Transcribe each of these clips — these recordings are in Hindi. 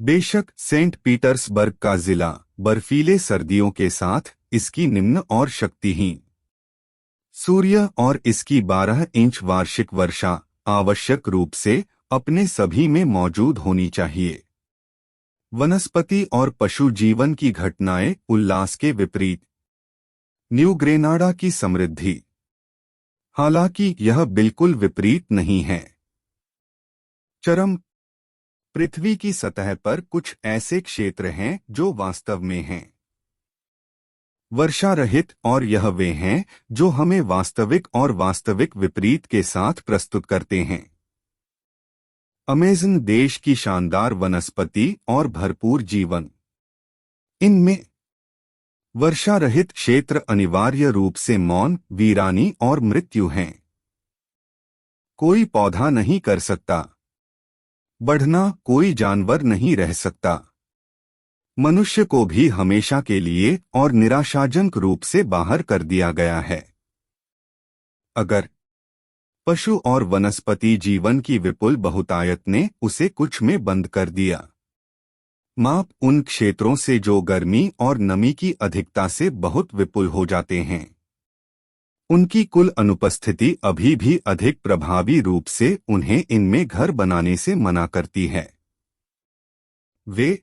बेशक सेंट पीटर्सबर्ग का जिला बर्फीले सर्दियों के साथ इसकी निम्न और शक्तिहीन सूर्य और इसकी 12 इंच वार्षिक वर्षा आवश्यक रूप से अपने सभी में मौजूद होनी चाहिए। वनस्पति और पशु जीवन की घटनाएं उल्लास के विपरीत। न्यू ग्रेनाडा की समृद्धि। हालांकि यह बिल्कुल विपरीत नहीं है। चरम। पृथ्वी की सतह पर कुछ ऐसे क्षेत्र हैं जो वास्तव में हैं वर्षा रहित, और यह वे हैं जो हमें वास्तविक और वास्तविक विपरीत के साथ प्रस्तुत करते हैं। अमेज़न देश की शानदार वनस्पति और भरपूर जीवन। इनमें वर्षा रहित क्षेत्र अनिवार्य रूप से मौन, वीरानी और मृत्यु हैं। कोई पौधा नहीं कर सकता बढ़ना, कोई जानवर नहीं रह सकता। मनुष्य को भी हमेशा के लिए और निराशाजनक रूप से बाहर कर दिया गया है। अगर पशु और वनस्पति जीवन की विपुल बहुतायत ने उसे कुछ में बंद कर दिया। माप उन क्षेत्रों से जो गर्मी और नमी की अधिकता से बहुत विपुल हो जाते हैं। उनकी कुल अनुपस्थिति अभी भी अधिक प्रभावी रूप से उन्हें इनमें घर बनाने से मना करती है। वे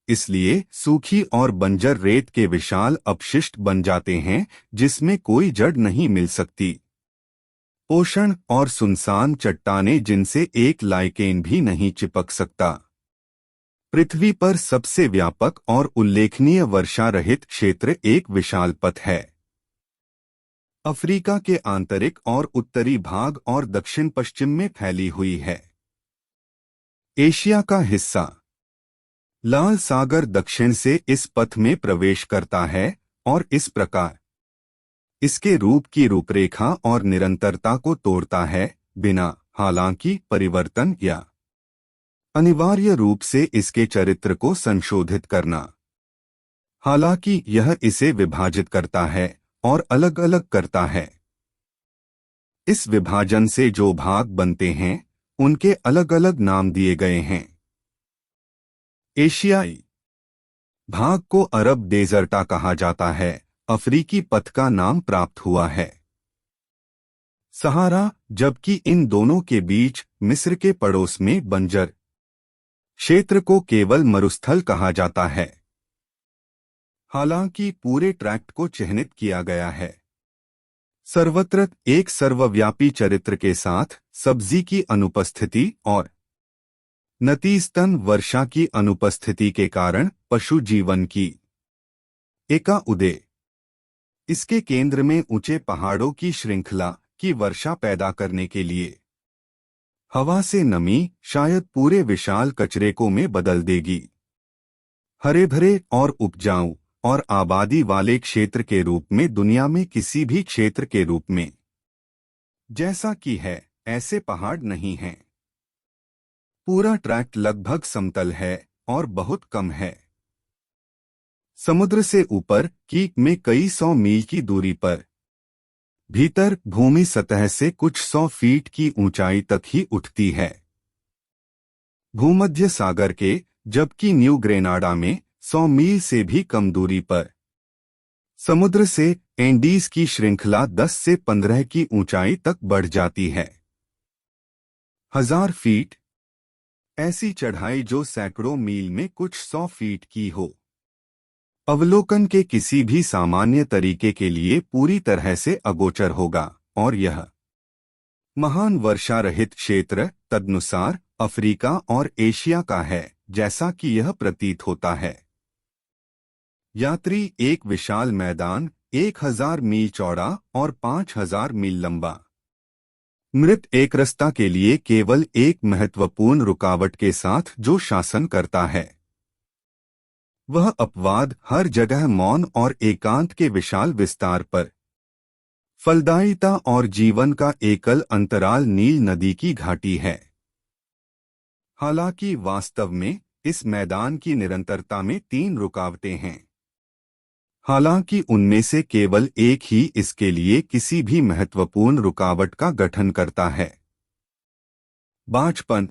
इसलिए सूखी और बंजर रेत के विशाल अपशिष्ट बन जाते हैं जिसमें कोई जड़ नहीं मिल सकती। पोषण और सुनसान चट्टानें जिनसे एक लाइकेन भी नहीं चिपक सकता। पृथ्वी पर सबसे व्यापक और उल्लेखनीय वर्षा रहित क्षेत्र एक विशाल पथ है। अफ्रीका के आंतरिक और उत्तरी भाग और दक्षिण पश्चिम में फैली हुई है। एशिया का हिस्सा। लाल सागर दक्षिण से इस पथ में प्रवेश करता है और इस प्रकार इसके रूप की रूपरेखा और निरंतरता को तोड़ता है, बिना हालांकि परिवर्तन या अनिवार्य रूप से इसके चरित्र को संशोधित करना। हालांकि यह इसे विभाजित करता है और अलग अलग करता है। इस विभाजन से जो भाग बनते हैं उनके अलग अलग नाम दिए गए हैं। एशियाई भाग को अरब डेजर्टा कहा जाता है। अफ्रीकी पथ का नाम प्राप्त हुआ है सहारा, जबकि इन दोनों के बीच मिस्र के पड़ोस में बंजर क्षेत्र को केवल मरुस्थल कहा जाता है। हालांकि पूरे ट्रैक्ट को चिह्नित किया गया है सर्वत्र एक सर्वव्यापी चरित्र के साथ सब्जी की अनुपस्थिति और नतीजतन वर्षा की अनुपस्थिति के कारण पशु जीवन की एका उदय। इसके केंद्र में ऊंचे पहाड़ों की श्रृंखला की वर्षा पैदा करने के लिए हवा से नमी शायद पूरे विशाल कचरे को में बदल देगी। हरे भरे और उपजाऊ और आबादी वाले क्षेत्र के रूप में दुनिया में किसी भी क्षेत्र के रूप में जैसा कि है ऐसे पहाड़ नहीं हैं। पूरा ट्रैक्ट लगभग समतल है और बहुत कम है। समुद्र से ऊपर की में कई 100 मील की दूरी पर भीतर भूमि सतह से कुछ 100 फीट की ऊंचाई तक ही उठती है। भूमध्य सागर के, जबकि न्यू ग्रेनाडा में 100 मील से भी कम दूरी पर समुद्र से एंडीज की श्रृंखला 10 से 15 की ऊंचाई तक बढ़ जाती है। 1000 फीट ऐसी चढ़ाई जो सैकड़ों मील में कुछ 100 फीट की हो, अवलोकन के किसी भी सामान्य तरीके के लिए पूरी तरह से अगोचर होगा। और यह महान वर्षा रहित क्षेत्र तदनुसार अफ्रीका और एशिया का है, जैसा कि यह प्रतीत होता है। यात्री एक विशाल मैदान 1000 मील चौड़ा और 5000 मील लंबा मृत एक रास्ता के लिए केवल एक महत्वपूर्ण रुकावट के साथ जो शासन करता है वह अपवाद हर जगह मौन और एकांत के विशाल विस्तार पर फलदायिता और जीवन का एकल अंतराल नील नदी की घाटी है। हालांकि वास्तव में इस मैदान की निरंतरता में 3 रुकावटें हैं। हालांकि उनमें से केवल एक ही इसके लिए किसी भी महत्वपूर्ण रुकावट का गठन करता है। बांझपन।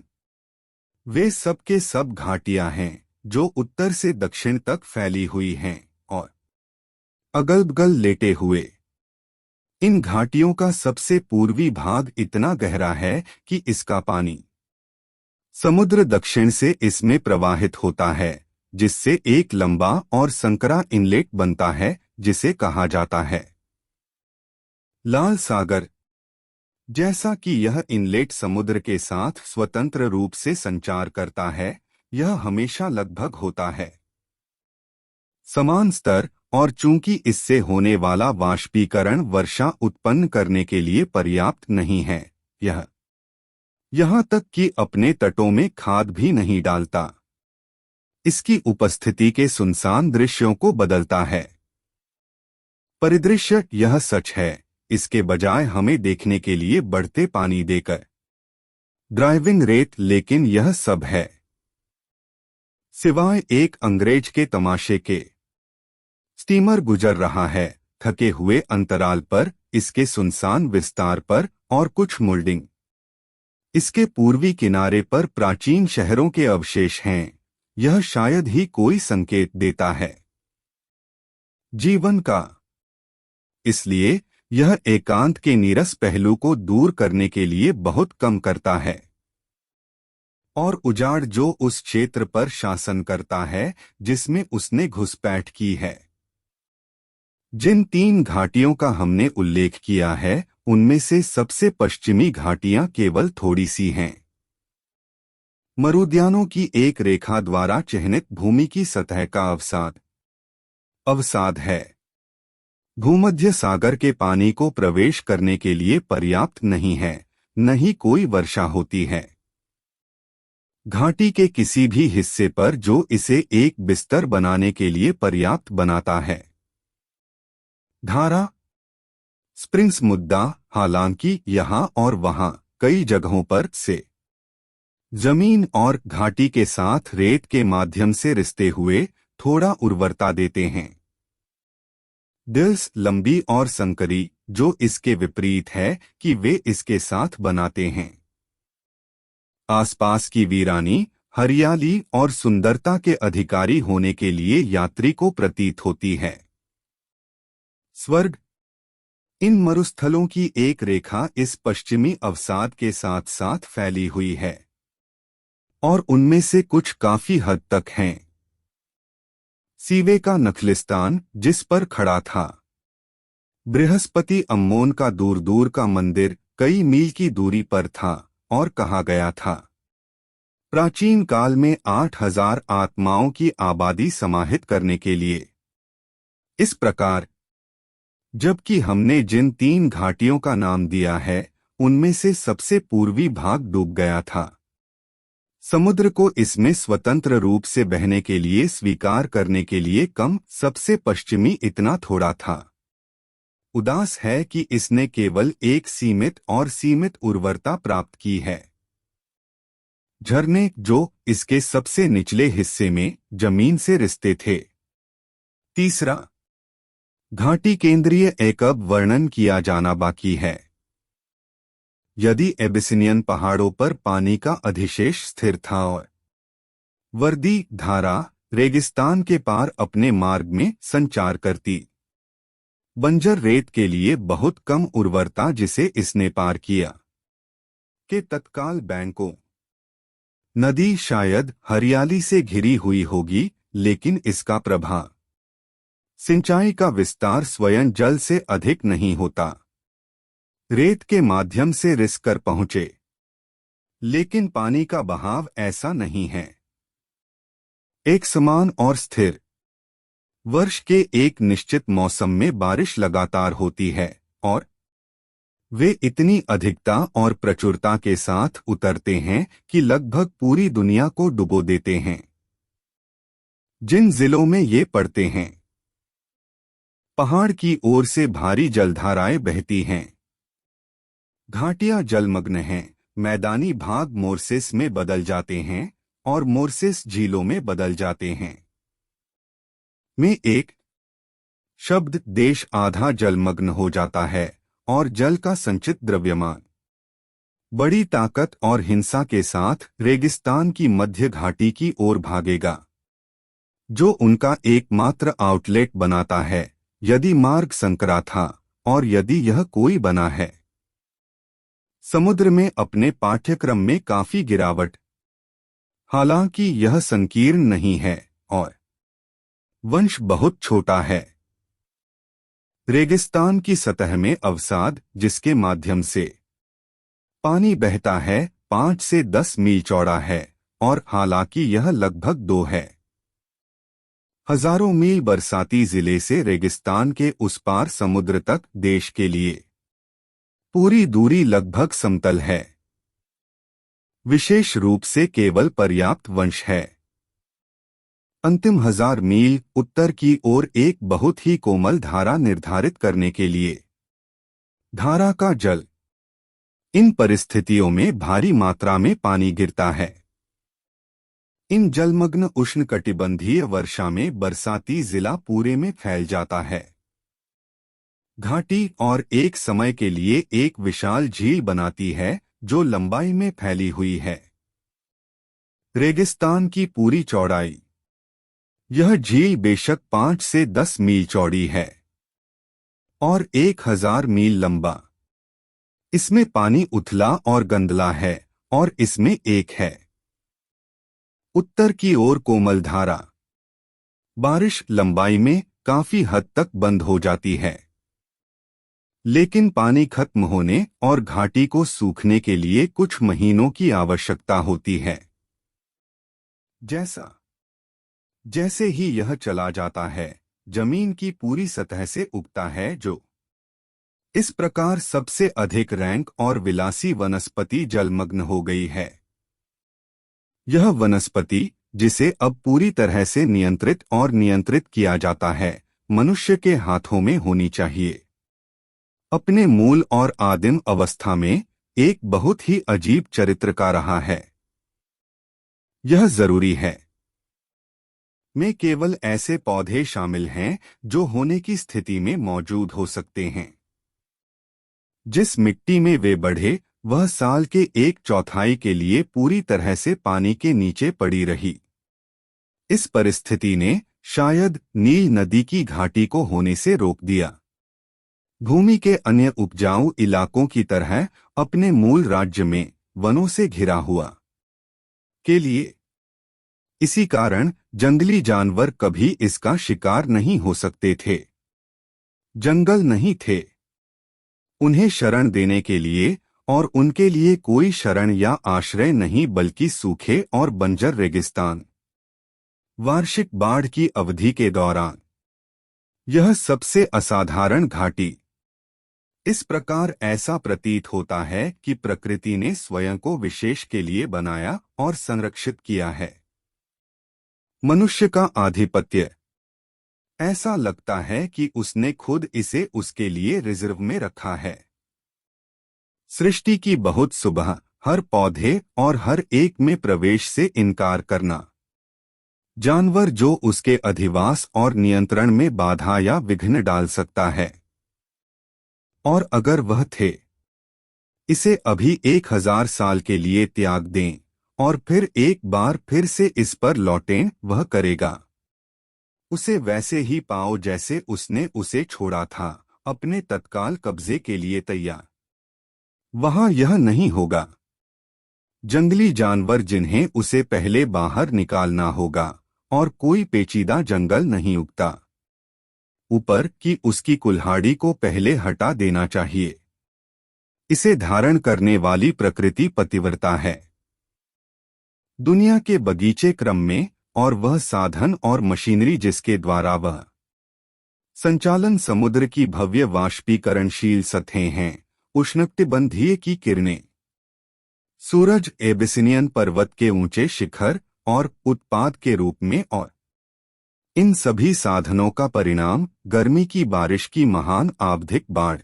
वे सब के सब घाटियां हैं जो उत्तर से दक्षिण तक फैली हुई हैं और अगल बगल लेटे हुए। इन घाटियों का सबसे पूर्वी भाग इतना गहरा है कि इसका पानी समुद्र दक्षिण से इसमें प्रवाहित होता है, जिससे एक लंबा और संकरा इनलेट बनता है जिसे कहा जाता है लाल सागर। जैसा कि यह इनलेट समुद्र के साथ स्वतंत्र रूप से संचार करता है, यह हमेशा लगभग होता है समान स्तर, और चूंकि इससे होने वाला वाष्पीकरण वर्षा उत्पन्न करने के लिए पर्याप्त नहीं है, यह यहाँ तक कि अपने तटों में खाद भी नहीं डालता। इसकी उपस्थिति के सुनसान दृश्यों को बदलता है। परिदृश्य यह सच है, इसके बजाय हमें देखने के लिए बढ़ते पानी देकर ड्राइविंग रेत, लेकिन यह सब है सिवाय एक अंग्रेज के तमाशे के। स्टीमर गुजर रहा है थके हुए अंतराल पर, इसके सुनसान विस्तार पर, और कुछ मोल्डिंग। इसके पूर्वी किनारे पर प्राचीन शहरों के अवशेष हैं। यह शायद ही कोई संकेत देता है जीवन का। इसलिए यह एकांत के नीरस पहलू को दूर करने के लिए बहुत कम करता है, और उजाड़ जो उस क्षेत्र पर शासन करता है जिसमें उसने घुसपैठ की है। जिन 3 घाटियों का हमने उल्लेख किया है, उनमें से सबसे पश्चिमी घाटियां केवल थोड़ी सी हैं। मरुद्यानों की एक रेखा द्वारा चिह्नित भूमि की सतह का अवसाद है। भूमध्य सागर के पानी को प्रवेश करने के लिए पर्याप्त नहीं है, न ही कोई वर्षा होती है घाटी के किसी भी हिस्से पर जो इसे एक बिस्तर बनाने के लिए पर्याप्त बनाता है। धारा स्प्रिंग्स मुद्दा, हालांकि यहाँ और वहाँ कई जगहों पर से जमीन और घाटी के साथ रेत के माध्यम से रिश्ते हुए थोड़ा उर्वरता देते हैं। डिल्स लंबी और संकरी, जो इसके विपरीत है कि वे इसके साथ बनाते हैं। आसपास की वीरानी, हरियाली और सुंदरता के अधिकारी होने के लिए यात्री को प्रतीत होती है स्वर्ग। इन मरुस्थलों की एक रेखा इस पश्चिमी अवसाद के साथ साथ फैली हुई है, और उनमें से कुछ काफी हद तक हैं। सीवे का नखलिस्तान, जिस पर खड़ा था बृहस्पति अम्मोन का दूर दूर का मंदिर, कई मील की दूरी पर था और कहा गया था प्राचीन काल में 8000 आत्माओं की आबादी समाहित करने के लिए। इस प्रकार जबकि हमने जिन 3 घाटियों का नाम दिया है, उनमें से सबसे पूर्वी भाग डूब गया था। समुद्र को इसमें स्वतंत्र रूप से बहने के लिए स्वीकार करने के लिए कम, सबसे पश्चिमी इतना थोड़ा था। उदास है कि इसने केवल एक सीमित और सीमित उर्वरता प्राप्त की है। झरने जो इसके सबसे निचले हिस्से में जमीन से रिश्ते थे। तीसरा, घाटी केंद्रीय एकब वर्णन किया जाना बाकी है। यदि एबिसिनियन पहाड़ों पर पानी का अधिशेष स्थिर था और वर्दी धारा रेगिस्तान के पार अपने मार्ग में संचार करती, बंजर रेत के लिए बहुत कम उर्वरता जिसे इसने पार किया के तत्काल बैंकों, नदी शायद हरियाली से घिरी हुई होगी, लेकिन इसका प्रभाव सिंचाई का विस्तार स्वयं जल से अधिक नहीं होता। रेत के माध्यम से रिस कर पहुंचे, लेकिन पानी का बहाव ऐसा नहीं है एक समान और स्थिर। वर्ष के एक निश्चित मौसम में बारिश लगातार होती है और वे इतनी अधिकता और प्रचुरता के साथ उतरते हैं कि लगभग पूरी दुनिया को डुबो देते हैं। जिन जिलों में ये पड़ते हैं, पहाड़ की ओर से भारी जलधाराएं बहती हैं। घाटियां जलमग्न हैं, मैदानी भाग मोर्सिस में बदल जाते हैं और मोर्सिस झीलों में बदल जाते हैं। में एक शब्द देश आधा जलमग्न हो जाता है और जल का संचित द्रव्यमान बड़ी ताकत और हिंसा के साथ रेगिस्तान की मध्य घाटी की ओर भागेगा, जो उनका एकमात्र आउटलेट बनाता है यदि मार्ग संकरा था और यदि यह कोई बना है। समुद्र में अपने पाठ्यक्रम में काफी गिरावट, हालांकि यह संकीर्ण नहीं है और वंश बहुत छोटा है। रेगिस्तान की सतह में अवसाद जिसके माध्यम से पानी बहता है 5 से 10 मील चौड़ा है और हालांकि यह लगभग 2 है। हजारों मील बरसाती जिले से रेगिस्तान के उस पार समुद्र तक देश के लिए पूरी दूरी लगभग समतल है। विशेष रूप से केवल पर्याप्त वंश है। अंतिम 1000 मील उत्तर की ओर एक बहुत ही कोमल धारा निर्धारित करने के लिए धारा का जल। इन परिस्थितियों में भारी मात्रा में पानी गिरता है। इन जलमग्न उष्णकटिबंधीय वर्षा में बरसाती जिला पूरे में फैल जाता है। घाटी और एक समय के लिए एक विशाल झील बनाती है जो लंबाई में फैली हुई है। रेगिस्तान की पूरी चौड़ाई। यह झील बेशक 5 से 10 मील चौड़ी है और 1000 मील लंबा। इसमें पानी उथला और गंदला है और इसमें एक है। उत्तर की ओर कोमल धारा। बारिश लंबाई में काफी हद तक बंद हो जाती है, लेकिन पानी खत्म होने और घाटी को सूखने के लिए कुछ महीनों की आवश्यकता होती है। जैसे ही यह चला जाता है, जमीन की पूरी सतह से उगता है जो इस प्रकार सबसे अधिक रैंक और विलासी वनस्पति जलमग्न हो गई है। यह वनस्पति, जिसे अब पूरी तरह से नियंत्रित किया जाता है, मनुष्य के हाथों में होनी चाहिए। अपने मूल और आदिम अवस्था में एक बहुत ही अजीब चरित्र का रहा है। यह जरूरी है में केवल ऐसे पौधे शामिल हैं जो होने की स्थिति में मौजूद हो सकते हैं। जिस मिट्टी में वे बढ़े वह साल के 1/4 के लिए पूरी तरह से पानी के नीचे पड़ी रही। इस परिस्थिति ने शायद नील नदी की घाटी को होने से रोक दिया। भूमि के अन्य उपजाऊ इलाकों की तरह अपने मूल राज्य में वनों से घिरा हुआ के लिए। इसी कारण जंगली जानवर कभी इसका शिकार नहीं हो सकते थे। जंगल नहीं थे उन्हें शरण देने के लिए, और उनके लिए कोई शरण या आश्रय नहीं बल्कि सूखे और बंजर रेगिस्तान। वार्षिक बाढ़ की अवधि के दौरान यह सबसे असाधारण घाटी। इस प्रकार ऐसा प्रतीत होता है कि प्रकृति ने स्वयं को विशेष के लिए बनाया और संरक्षित किया है। मनुष्य का आधिपत्य। ऐसा लगता है कि उसने खुद इसे उसके लिए रिजर्व में रखा है। सृष्टि की बहुत सुबह हर पौधे और हर एक में प्रवेश से इनकार करना। जानवर जो उसके अधिवास और नियंत्रण में बाधा या विघ्न डाल सकता है। और अगर वह थे, इसे अभी 1000 साल के लिए त्याग दें और फिर एक बार फिर से इस पर लौटें, वह करेगा। उसे वैसे ही पाओ जैसे उसने उसे छोड़ा था, अपने तत्काल कब्जे के लिए तैयार। वहां यह नहीं होगा। जंगली जानवर जिन्हें उसे पहले बाहर निकालना होगा, और कोई पेचीदा जंगल नहीं उगता। ऊपर की उसकी कुल्हाड़ी को पहले हटा देना चाहिए। इसे धारण करने वाली प्रकृति पतिव्रता है। दुनिया के बगीचे क्रम में, और वह साधन और मशीनरी जिसके द्वारा वह संचालन समुद्र की भव्य वाष्पीकरणशील सतहें हैं, उष्णकटिबंधीय की किरणें, सूरज, एबिसिनियन पर्वत के ऊंचे शिखर और उत्पाद के रूप में, और इन सभी साधनों का परिणाम गर्मी की बारिश की महान आवधिक बाढ़।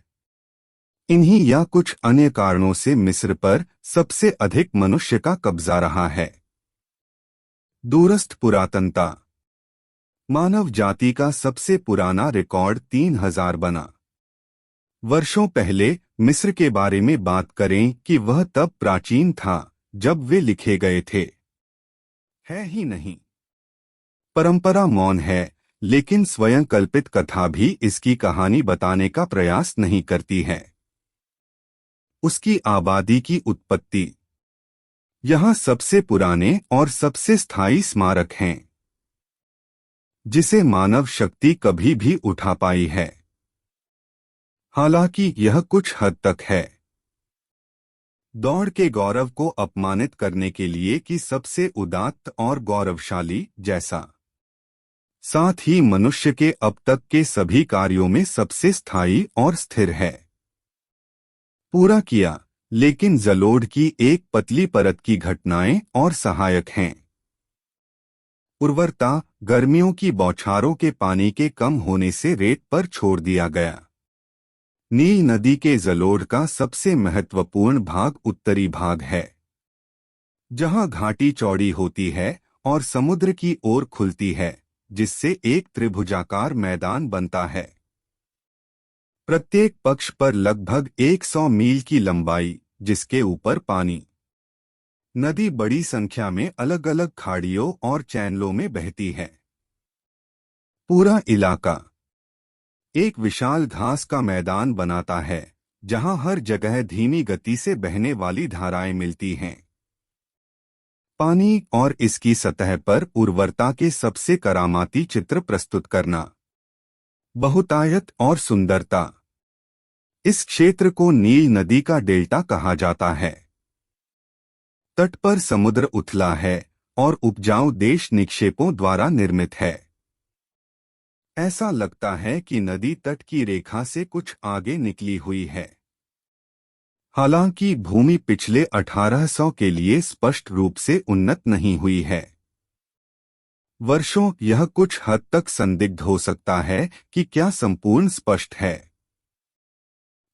इन्हीं या कुछ अन्य कारणों से मिस्र पर सबसे अधिक मनुष्य का कब्जा रहा है। दूरस्थ पुरातनता। मानव जाति का सबसे पुराना रिकॉर्ड 3000 बना वर्षों पहले मिस्र के बारे में बात करें कि वह तब प्राचीन था जब वे लिखे गए थे, है ही नहीं। परंपरा मौन है, लेकिन स्वयं कल्पित कथा भी इसकी कहानी बताने का प्रयास नहीं करती है। उसकी आबादी की उत्पत्ति। यहाँ सबसे पुराने और सबसे स्थायी स्मारक हैं जिसे मानव शक्ति कभी भी उठा पाई है। हालांकि यह कुछ हद तक है दौड़ के गौरव को अपमानित करने के लिए कि सबसे उदात्त और गौरवशाली जैसा, साथ ही मनुष्य के अब तक के सभी कार्यों में सबसे स्थायी और स्थिर है। पूरा किया, लेकिन जलोढ़ की एक पतली परत की घटनाएं और सहायक हैं। उर्वरता, गर्मियों की बौछारों के पानी के कम होने से रेत पर छोड़ दिया गया। नील नदी के जलोढ़ का सबसे महत्वपूर्ण भाग उत्तरी भाग है, जहां घाटी चौड़ी होती है और समुद्र की ओर खुलती है, जिससे एक त्रिभुजाकार मैदान बनता है। प्रत्येक पक्ष पर लगभग 100 मील की लंबाई, जिसके ऊपर पानी। नदी बड़ी संख्या में अलग अलग खाड़ियों और चैनलों में बहती है। पूरा इलाका एक विशाल घास का मैदान बनाता है, जहां हर जगह धीमी गति से बहने वाली धाराएं मिलती हैं। पानी और इसकी सतह पर उर्वरता के सबसे करामाती चित्र प्रस्तुत करना। बहुतायत और सुंदरता। इस क्षेत्र को नील नदी का डेल्टा कहा जाता है। तट पर समुद्र उथला है और उपजाऊ देश निक्षेपों द्वारा निर्मित है। ऐसा लगता है कि नदी तट की रेखा से कुछ आगे निकली हुई है। हालांकि भूमि पिछले 1800 के लिए स्पष्ट रूप से उन्नत नहीं हुई है। वर्षों यह कुछ हद तक संदिग्ध हो सकता है कि क्या संपूर्ण स्पष्ट है।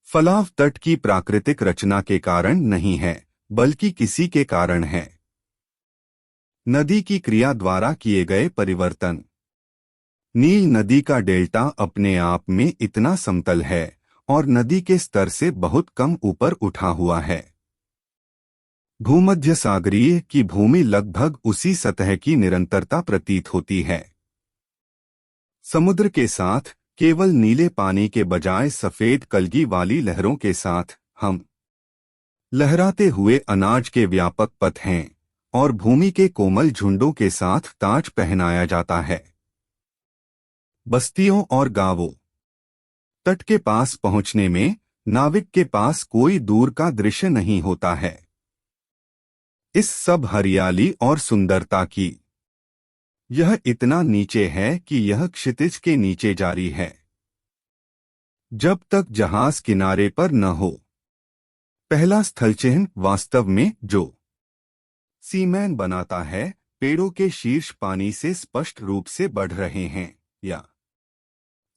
फलाव तट की प्राकृतिक रचना के कारण नहीं है, बल्कि किसी के कारण है। नदी की क्रिया द्वारा किए गए परिवर्तन। नील नदी का डेल्टा अपने आप में इतना समतल है और नदी के स्तर से बहुत कम ऊपर उठा हुआ है। भूमध्य सागरीय की भूमि लगभग उसी सतह की निरंतरता प्रतीत होती है। समुद्र के साथ केवल नीले पानी के बजाय सफेद कलगी वाली लहरों के साथ हम लहराते हुए अनाज के व्यापक पथ हैं और भूमि के कोमल झुंडों के साथ ताज पहनाया जाता है। बस्तियों और गांवों। तट के पास पहुंचने में नाविक के पास कोई दूर का दृश्य नहीं होता है। इस सब हरियाली और सुंदरता की यह इतना नीचे है कि यह क्षितिज के नीचे जारी है, जब तक जहाज किनारे पर न हो। पहला स्थल चिन्ह वास्तव में जो सीमैन बनाता है, पेड़ों के शीर्ष पानी से स्पष्ट रूप से बढ़ रहे हैं, या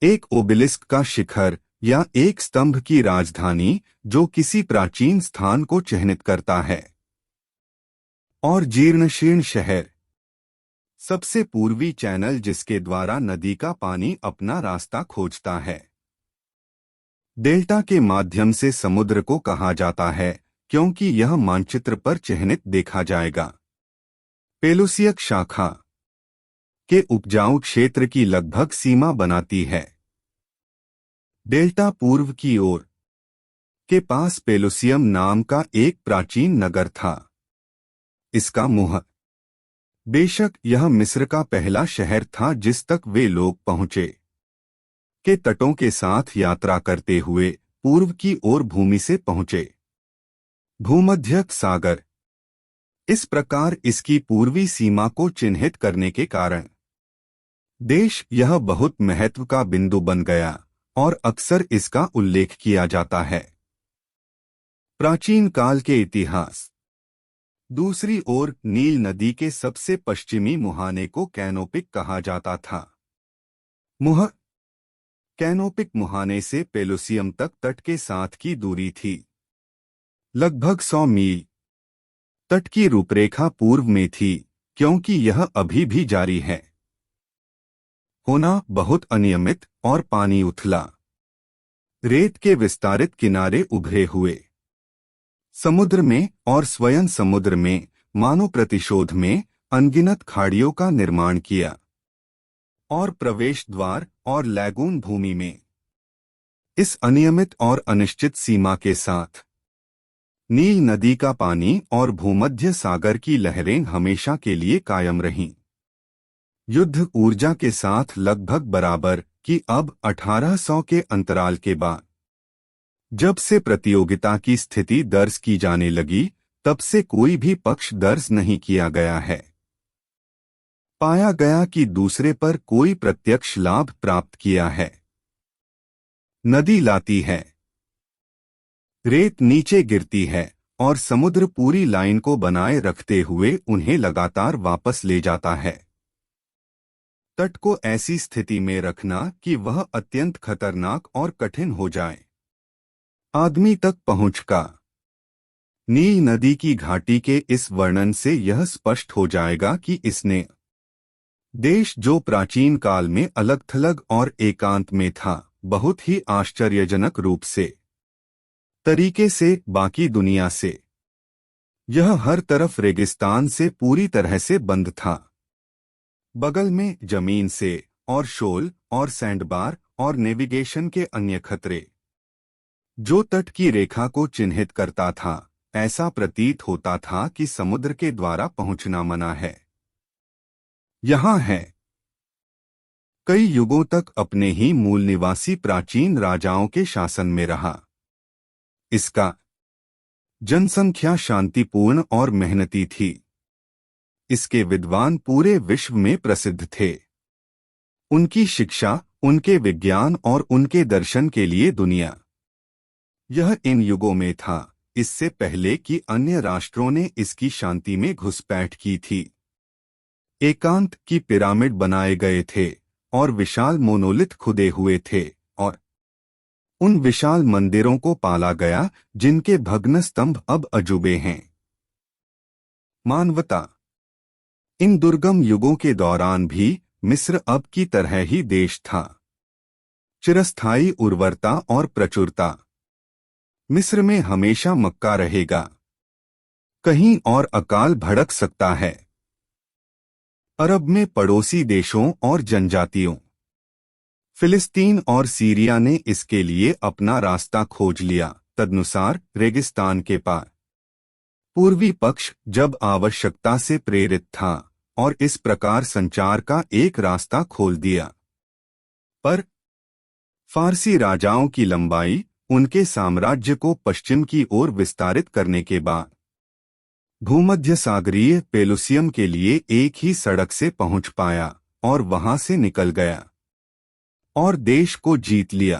एक ओबेलिस्क का शिखर या एक स्तंभ की राजधानी जो किसी प्राचीन स्थान को चिह्नित करता है। और जीर्णशीर्ण शहर, सबसे पूर्वी चैनल जिसके द्वारा नदी का पानी अपना रास्ता खोजता है। डेल्टा के माध्यम से समुद्र को कहा जाता है क्योंकि यह मानचित्र पर चिह्नित देखा जाएगा। पेलुसियक शाखा के उपजाऊ क्षेत्र की लगभग सीमा बनाती है। डेल्टा पूर्व की ओर के पास पेलुसियम नाम का एक प्राचीन नगर था। इसका मुंह, बेशक यह मिस्र का पहला शहर था जिस तक वे लोग पहुंचे, के तटों के साथ यात्रा करते हुए पूर्व की ओर भूमि से पहुंचे। भूमध्य सागर। इस प्रकार इसकी पूर्वी सीमा को चिन्हित करने के कारण देश यह बहुत महत्व का बिंदु बन गया और अक्सर इसका उल्लेख किया जाता है। प्राचीन काल के इतिहास। दूसरी ओर नील नदी के सबसे पश्चिमी मुहाने को कैनोपिक कहा जाता था। मुह कैनोपिक मुहाने से पेलुसियम तक तट के साथ की दूरी थी, लगभग 100 मील। तट की रूपरेखा पूर्व में थी क्योंकि यह अभी भी जारी है होना बहुत अनियमित और पानी उथला। रेत के विस्तारित किनारे उभरे हुए समुद्र में और स्वयं समुद्र में मानव प्रतिशोध में अनगिनत खाड़ियों का निर्माण किया और प्रवेश द्वार और लैगून भूमि में इस अनियमित और अनिश्चित सीमा के साथ नील नदी का पानी और भूमध्य सागर की लहरें हमेशा के लिए कायम रहीं। युद्ध ऊर्जा के साथ लगभग बराबर की अब 1800 के अंतराल के बाद जब से प्रतियोगिता की स्थिति दर्ज की जाने लगी, तब से कोई भी पक्ष दर्ज नहीं किया गया है। पाया गया कि दूसरे पर कोई प्रत्यक्ष लाभ प्राप्त किया है। नदी लाती है, रेत नीचे गिरती है और समुद्र पूरी लाइन को बनाए रखते हुए उन्हें लगातार वापस ले जाता है। तट को ऐसी स्थिति में रखना कि वह अत्यंत खतरनाक और कठिन हो जाए। आदमी तक पहुंच का नील नदी की घाटी के इस वर्णन से यह स्पष्ट हो जाएगा कि इसने देश जो प्राचीन काल में अलग थलग और एकांत में था, बहुत ही आश्चर्यजनक रूप से तरीके से बाकी दुनिया से यह हर तरफ रेगिस्तान से पूरी तरह से बंद था। बगल में जमीन से और शोल और सैंडबार और नेविगेशन के अन्य खतरे जो तट की रेखा को चिन्हित करता था। ऐसा प्रतीत होता था कि समुद्र के द्वारा पहुंचना मना है। यहाँ है कई युगों तक अपने ही मूल निवासी प्राचीन राजाओं के शासन में रहा। इसका जनसंख्या शांतिपूर्ण और मेहनती थी। इसके विद्वान पूरे विश्व में प्रसिद्ध थे। उनकी शिक्षा, उनके विज्ञान और उनके दर्शन के लिए दुनिया यह इन युगों में था, इससे पहले कि अन्य राष्ट्रों ने इसकी शांति में घुसपैठ की थी। एकांत की पिरामिड बनाए गए थे और विशाल मोनोलिथ खुदे हुए थे और उन विशाल मंदिरों को पाला गया जिनके भग्न स्तंभ अब अजूबे हैं। मानवता इन दुर्गम युगों के दौरान भी मिस्र अब की तरह ही देश था। चिरस्थायी उर्वरता और प्रचुरता। मिस्र में हमेशा मक्का रहेगा। कहीं और अकाल भड़क सकता है। अरब में पड़ोसी देशों और जनजातियों, फिलिस्तीन और सीरिया ने इसके लिए अपना रास्ता खोज लिया। तदनुसार रेगिस्तान के पार पूर्वी पक्ष जब आवश्यकता से प्रेरित था और इस प्रकार संचार का एक रास्ता खोल दिया। पर फारसी राजाओं की लंबाई उनके साम्राज्य को पश्चिम की ओर विस्तारित करने के बाद भूमध्य सागरीय पेलुसियम के लिए एक ही सड़क से पहुंच पाया और वहां से निकल गया और देश को जीत लिया।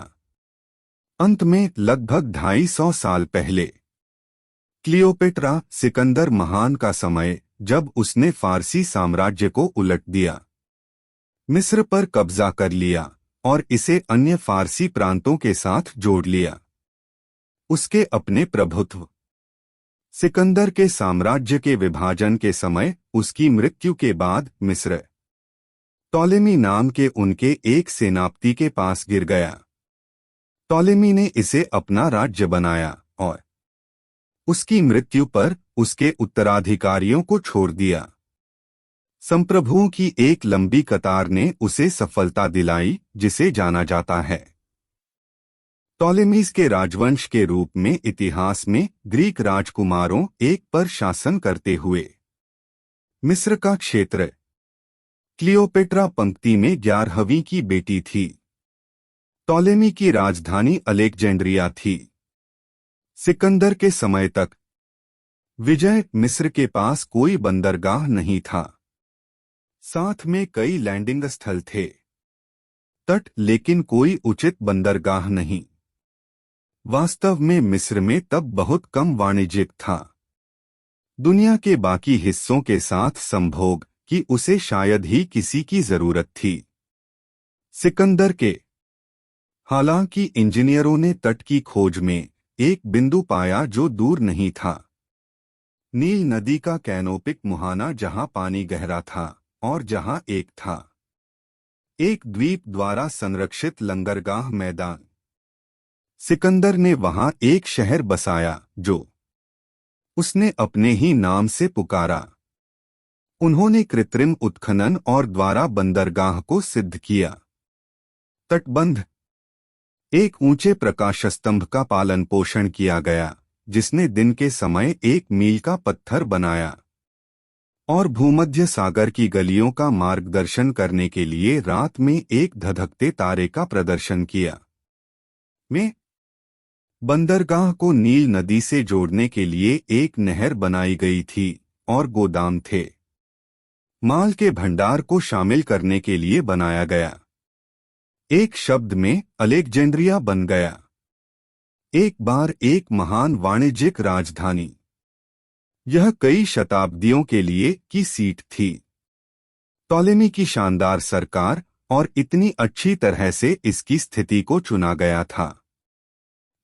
अंत में लगभग 250 साल पहले क्लियोपेट्रा सिकंदर महान का समय, जब उसने फारसी साम्राज्य को उलट दिया, मिस्र पर कब्जा कर लिया और इसे अन्य फारसी प्रांतों के साथ जोड़ लिया। उसके अपने प्रभुत्व सिकंदर के साम्राज्य के विभाजन के समय उसकी मृत्यु के बाद मिस्र टॉलेमी नाम के उनके एक सेनापति के पास गिर गया। टॉलेमी ने इसे अपना राज्य बनाया और उसकी मृत्यु पर उसके उत्तराधिकारियों को छोड़ दिया। संप्रभुओं की एक लंबी कतार ने उसे सफलता दिलाई, जिसे जाना जाता है टॉलेमीज के राजवंश के रूप में इतिहास में ग्रीक राजकुमारों एक पर शासन करते हुए। मिस्र का क्षेत्र क्लियोपेट्रा पंक्ति में 11वीं की बेटी थी। टॉलेमी की राजधानी अलेक्जेंड्रिया थी। सिकंदर के समय तक विजय मिस्र के पास कोई बंदरगाह नहीं था। साथ में कई लैंडिंग स्थल थे। तट लेकिन कोई उचित बंदरगाह नहीं। वास्तव में मिस्र में तब बहुत कम वाणिज्यिक था। दुनिया के बाकी हिस्सों के साथ संभोग कि उसे शायद ही किसी की जरूरत थी। सिकंदर के हालांकि इंजीनियरों ने तट की खोज में एक बिंदु पाया जो दूर नहीं था। नील नदी का कैनोपिक मुहाना जहां पानी गहरा था और जहां एक द्वीप द्वारा संरक्षित लंगरगाह मैदान। सिकंदर ने वहां एक शहर बसाया जो उसने अपने ही नाम से पुकारा। उन्होंने कृत्रिम उत्खनन और द्वारा बंदरगाह को सिद्ध किया। तटबंध, एक ऊंचे प्रकाशस्तंभ का पालन पोषण किया गया जिसने दिन के समय 1 मील का पत्थर बनाया और भूमध्य सागर की गलियों का मार्गदर्शन करने के लिए रात में एक धधकते तारे का प्रदर्शन किया। में बंदरगाह को नील नदी से जोड़ने के लिए एक नहर बनाई गई थी और गोदाम थे। माल के भंडार को शामिल करने के लिए बनाया गया। एक शब्द में अलेक्जेंड्रिया बन गया। एक बार एक महान वाणिज्यिक राजधानी। यह कई शताब्दियों के लिए की सीट थी। टॉलेमी की शानदार सरकार और इतनी अच्छी तरह से इसकी स्थिति को चुना गया था।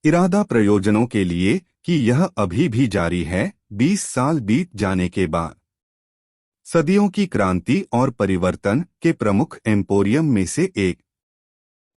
इरादा प्रयोजनों के लिए कि यह अभी भी जारी है 20 साल बीत जाने के बाद। सदियों की क्रांति और परिवर्तन के प्रमुख एम्पोरियम में से एक।